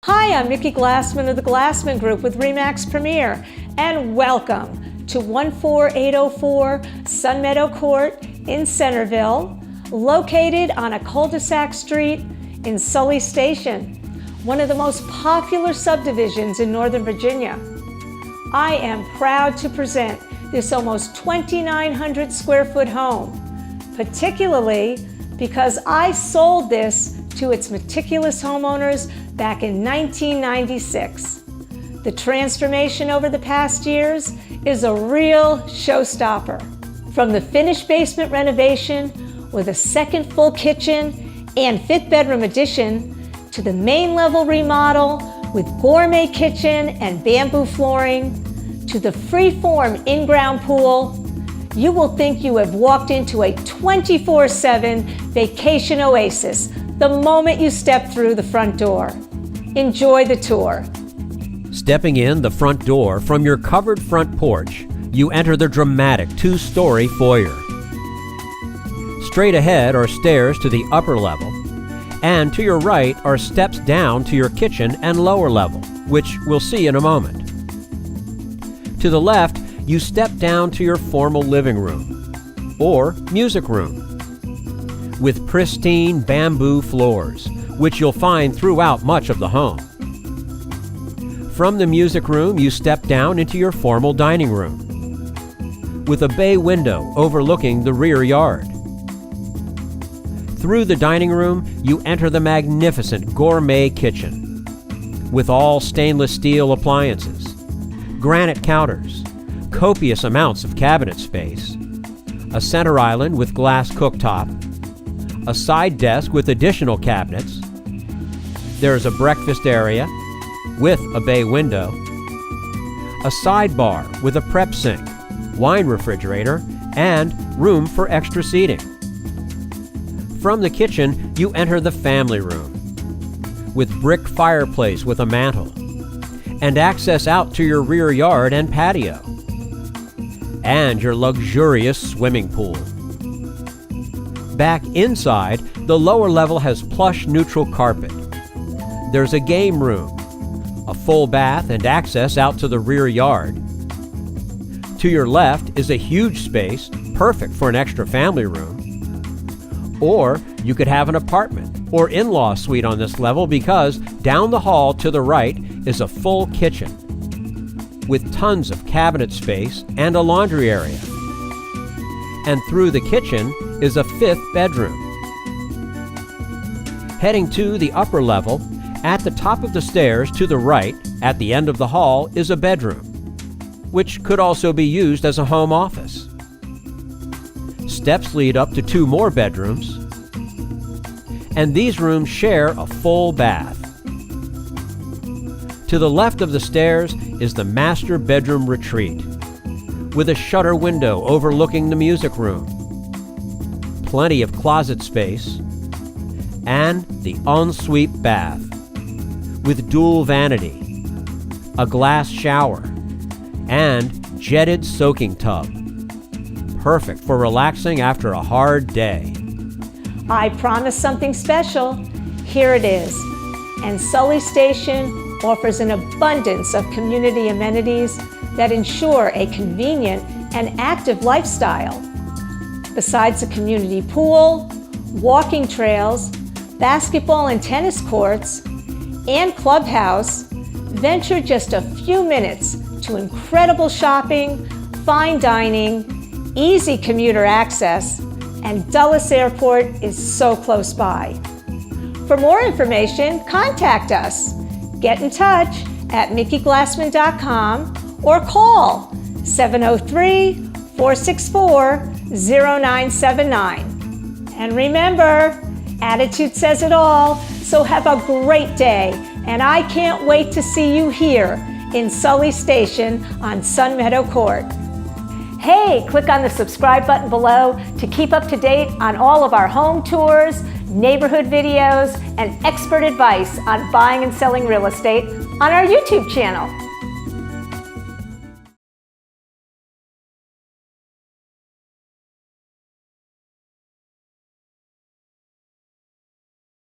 Hi, I'm Mickey Glassman of the Glassman Group with RE/MAX Premier, and welcome to 14804 Sun Meadow Court in Centreville, located on a cul-de-sac street in Sully Station, one of the most popular subdivisions in Northern Virginia. I am proud to present this almost 2,900 square foot home, particularly because I sold this to its meticulous homeowners back in 1996. The transformation over the past years is a real showstopper. From the finished basement renovation with a second full kitchen and fifth bedroom addition to the main level remodel with gourmet kitchen and bamboo flooring to the free-form in-ground pool, you will think you have walked into a 24/7 vacation oasis the moment you step through the front door. Enjoy the tour. Stepping in the front door from your covered front porch, you enter the dramatic two-story foyer. Straight ahead are stairs to the upper level, and to your right are steps down to your kitchen and lower level, which we'll see in a moment. To the left, you step down to your formal living room, or music room, with pristine bamboo floors, which you'll find throughout much of the home. From the music room, you step down into your formal dining room, with a bay window overlooking the rear yard. Through the dining room, you enter the magnificent gourmet kitchen, with all stainless steel appliances, granite counters, copious amounts of cabinet space, a center island with glass cooktop, a side desk with additional cabinets. There's a breakfast area with a bay window, a sidebar with a prep sink, wine refrigerator, and room for extra seating. From the kitchen, you enter the family room with brick fireplace with a mantel and access out to your rear yard and patio, and your luxurious swimming pool. Back inside, the lower level has plush neutral carpet. There's a game room, a full bath, and access out to the rear yard. To your left is a huge space, perfect for an extra family room. Or you could have an apartment or in-law suite on this level, because down the hall to the right is a full kitchen with tons of cabinet space and a laundry area. And through the kitchen is a fifth bedroom. Heading to the upper level, at the top of the stairs to the right, at the end of the hall, is a bedroom, which could also be used as a home office. Steps lead up to two more bedrooms, and these rooms share a full bath. To the left of the stairs is the master bedroom retreat, with a shutter window overlooking the music room, plenty of closet space, and the ensuite bath, with dual vanity, a glass shower, and jetted soaking tub. Perfect for relaxing after a hard day. I promised something special. Here it is. And Sully Station offers an abundance of community amenities that ensure a convenient and active lifestyle. Besides a community pool, walking trails, basketball and tennis courts, and clubhouse, venture just a few minutes to incredible shopping, fine dining, easy commuter access, and Dulles Airport is so close by. For more information, contact us. Get in touch at mickyglassman.com or call 703-464-0979. And remember, attitude says it all, so have a great day, and I can't wait to see you here in Sully Station on Sun Meadow Court. Hey, click on the subscribe button below to keep up to date on all of our home tours, neighborhood videos, and expert advice on buying and selling real estate on our YouTube channel.